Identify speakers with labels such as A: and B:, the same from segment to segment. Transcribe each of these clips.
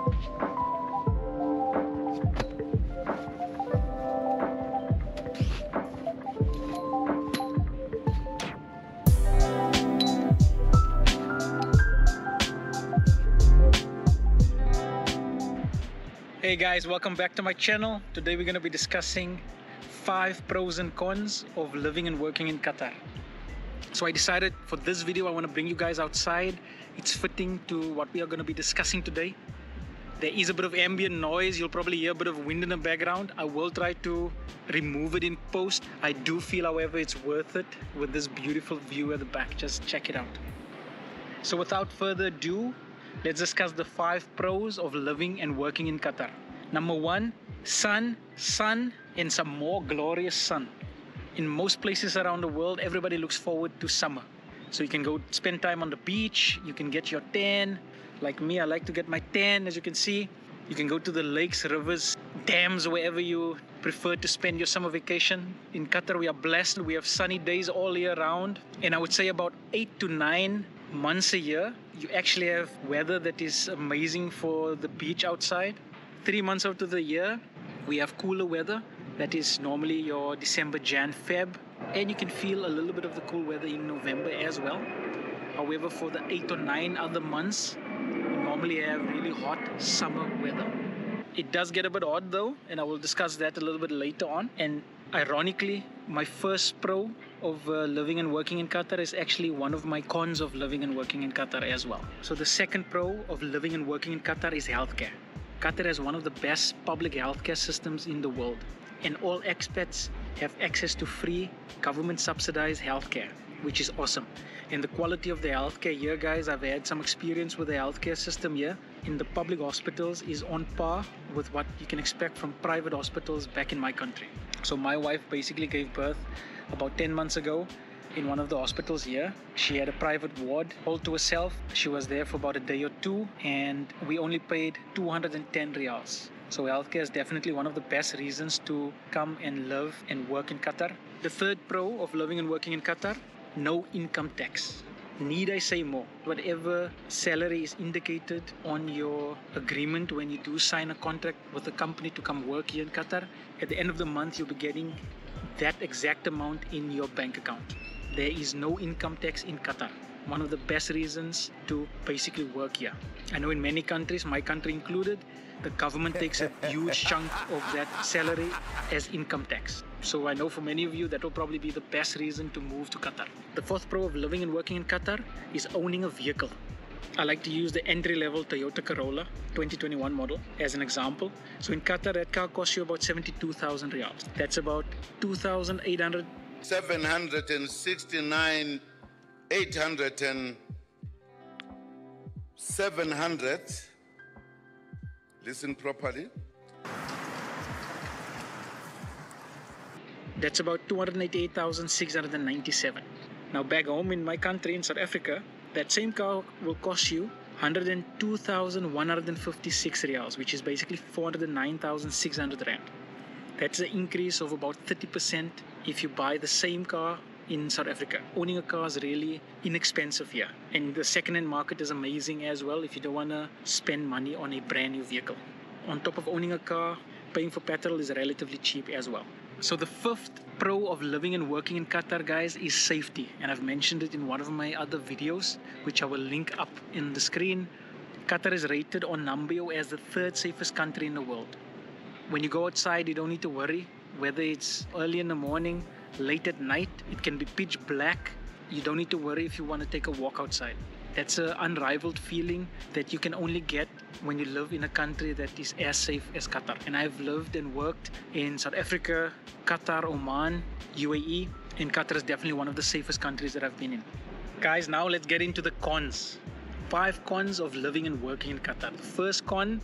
A: Hey guys, welcome back to my channel. Today we're going to be discussing 5 pros and cons of living and working in Qatar. So I decided for this video I want to bring you guys outside. It's fitting to what we are going to be discussing today. There is a bit of ambient noise. You'll probably hear a bit of wind in the background. I will try to remove it in post. I do feel, however, it's worth it with this beautiful view at the back. Just check it out. So without further ado, let's discuss the 5 pros of living and working in Qatar. Number 1, sun, and some more glorious sun. In most places around the world, everybody looks forward to summer. So you can go spend time on the beach, you can get your tan. Like me, I like to get my tan, as you can see. You can go to the lakes, rivers, dams, wherever you prefer to spend your summer vacation. In Qatar, we are blessed. We have sunny days all year round. And I would say about 8 to 9 months a year, you actually have weather that is amazing for the beach outside. 3 months out of the year, we have cooler weather. That is normally your December, Jan, Feb. And you can feel a little bit of the cool weather in November as well. However, for the 8 or 9 other months, we normally have really hot summer weather. It does get a bit odd though, and I will discuss that a little bit later on. And ironically, my first pro of living and working in Qatar is actually one of my cons of living and working in Qatar as well. So the second pro of living and working in Qatar is healthcare. Qatar has one of the best public healthcare systems in the world, and all expats have access to free government subsidized healthcare, which is awesome. And the quality of the healthcare here, guys, I've had some experience with the healthcare system here in the public hospitals is on par with what you can expect from private hospitals back in my country. So my wife basically gave birth about 10 months ago in one of the hospitals here. She had a private ward all to herself. She was there for about a day or two, and we only paid 210 riyals. So healthcare is definitely one of the best reasons to come and live and work in Qatar. The third pro of living and working in Qatar, no income tax. Need I say more? Whatever salary is indicated on your agreement when you do sign a contract with a company to come work here in Qatar, at the end of the month you'll be getting that exact amount in your bank account. There is no income tax in Qatar. One of the best reasons to basically work here. I know in many countries, my country included, the government takes a huge chunk of that salary as income tax. So I know for many of you that will probably be the best reason to move to Qatar. The fourth pro of living and working in Qatar is owning a vehicle. I like to use the entry-level Toyota Corolla 2021 model as an example. So in Qatar, that car costs you about 72,000 riyals. That's about 2,800.
B: 769, 800 and 700. Listen properly.
A: That's about 288,697. Now back home in my country, in South Africa, that same car will cost you 102,156 riyals, which is basically 409,600 rand. That's an increase of about 30% if you buy the same car in South Africa. Owning a car is really inexpensive here. And the second-hand market is amazing as well if you don't want to spend money on a brand new vehicle. On top of owning a car, paying for petrol is relatively cheap as well. So the fifth pro of living and working in Qatar, guys, is safety. And I've mentioned it in one of my other videos, which I will link up in the screen. Qatar is rated on Numbeo as the 3rd safest country in the world. When you go outside, you don't need to worry whether it's early in the morning, late at night. It can be pitch black. You don't need to worry if you want to take a walk outside. That's an unrivaled feeling that you can only get when you live in a country that is as safe as Qatar. And I've lived and worked in South Africa, Qatar, Oman, UAE, and Qatar is definitely one of the safest countries that I've been in. Guys, now let's get into the cons. 5 cons of living and working in Qatar. The first con,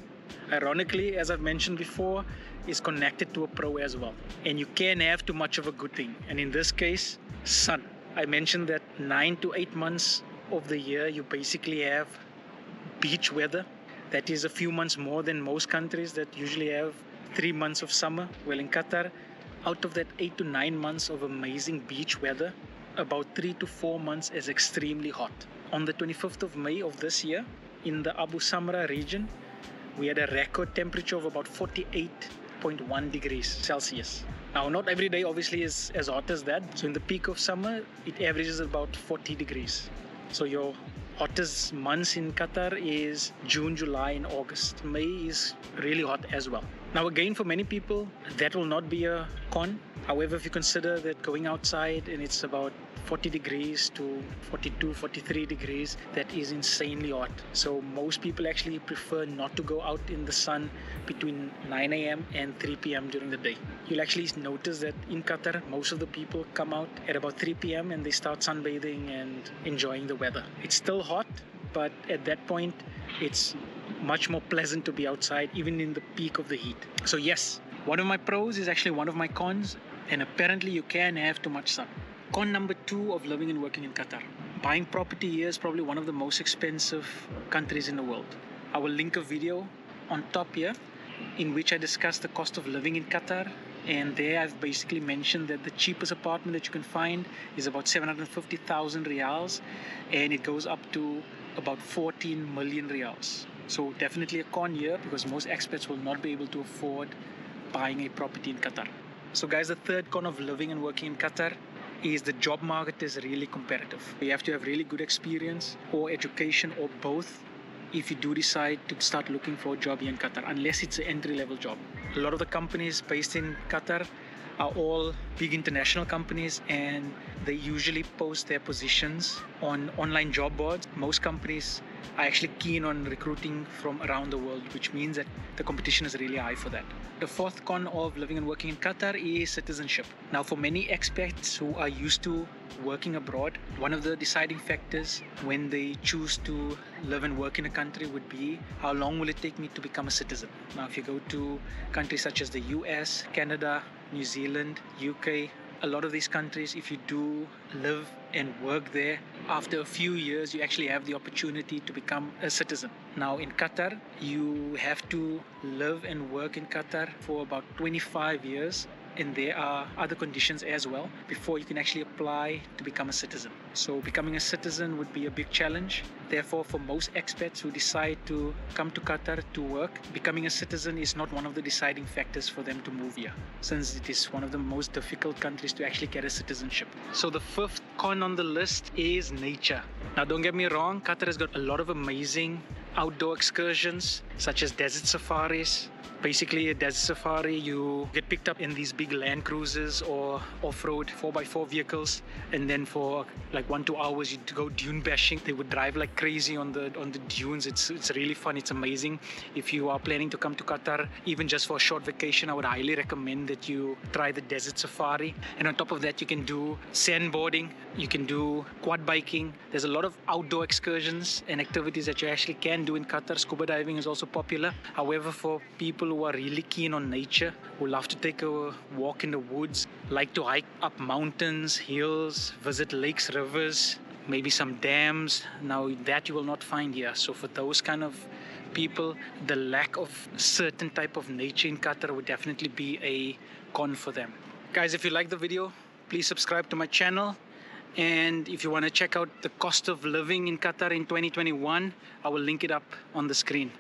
A: ironically, as I've mentioned before, is connected to a pro as well. And you can't have too much of a good thing. And in this case, sun. I mentioned that 9 to 8 months of the year, you basically have beach weather. That is a few months more than most countries that usually have 3 months of summer. Well, in Qatar, out of that 8 to 9 months of amazing beach weather, about 3 to 4 months is extremely hot. On the 25th of May of this year, in the Abu Samra region, we had a record temperature of about 48.1 degrees Celsius. Now, not every day obviously is as hot as that. So in the peak of summer, it averages about 40 degrees. So your hottest months in Qatar is June, July, and August. May is really hot as well. Now again, for many people, that will not be a con. However, if you consider that going outside and it's about 40 degrees to 42, 43 degrees, that is insanely hot. So most people actually prefer not to go out in the sun between 9 a.m. and 3 p.m. during the day. You'll actually notice that in Qatar, most of the people come out at about 3 p.m. and they start sunbathing and enjoying the weather. It's still hot, but at that point, it's much more pleasant to be outside, even in the peak of the heat. So yes, one of my pros is actually one of my cons, and apparently you can have too much sun. Con number 2 of living and working in Qatar. Buying property here is probably one of the most expensive countries in the world. I will link a video on top here in which I discuss the cost of living in Qatar, and there I've basically mentioned that the cheapest apartment that you can find is about 750,000 riyals, and it goes up to about 14 million riyals. So definitely a con here, because most expats will not be able to afford buying a property in Qatar. So guys, the third con of living and working in Qatar is the job market is really competitive. You have to have really good experience or education or both if you do decide to start looking for a job here in Qatar, unless it's an entry-level job. A lot of the companies based in Qatar are all big international companies, and they usually post their positions on online job boards. Most companies are actually keen on recruiting from around the world, which means that the competition is really high for that. The fourth con of living and working in Qatar is citizenship. Now, for many expats who are used to working abroad, one of the deciding factors when they choose to live and work in a country would be how long will it take me to become a citizen. Now, if you go to countries such as the US, Canada, New Zealand, UK, a lot of these countries, if you do live and work there, after a few years you actually have the opportunity to become a citizen. Now in Qatar, you have to live and work in Qatar for about 25 years, and there are other conditions as well before you can actually apply to become a citizen. So becoming a citizen would be a big challenge. Therefore, for most expats who decide to come to Qatar to work, becoming a citizen is not one of the deciding factors for them to move here, since it is one of the most difficult countries to actually get a citizenship. So the fifth con on the list is nature. Now don't get me wrong, Qatar has got a lot of amazing outdoor excursions such as desert safaris. Basically, a desert safari, you get picked up in these big Land Cruisers or off-road 4x4 vehicles, and then for like 1-2 hours you go dune bashing. They would drive like crazy on the dunes. It's really fun. It's amazing. If you are planning to come to Qatar, even just for a short vacation, I would highly recommend that you try the desert safari. And on top of that, you can do sandboarding, you can do quad biking. There's a lot of outdoor excursions and activities that you actually can do in Qatar. Scuba diving is also popular. However, for people who are really keen on nature, who love to take a walk in the woods, like to hike up mountains, hills, visit lakes, rivers, maybe some dams, now that you will not find here. So for those kind of people, the lack of certain type of nature in Qatar would definitely be a con for them. Guys, if you like the video, please subscribe to my channel. And if you want to check out the cost of living in Qatar in 2021, I will link it up on the screen.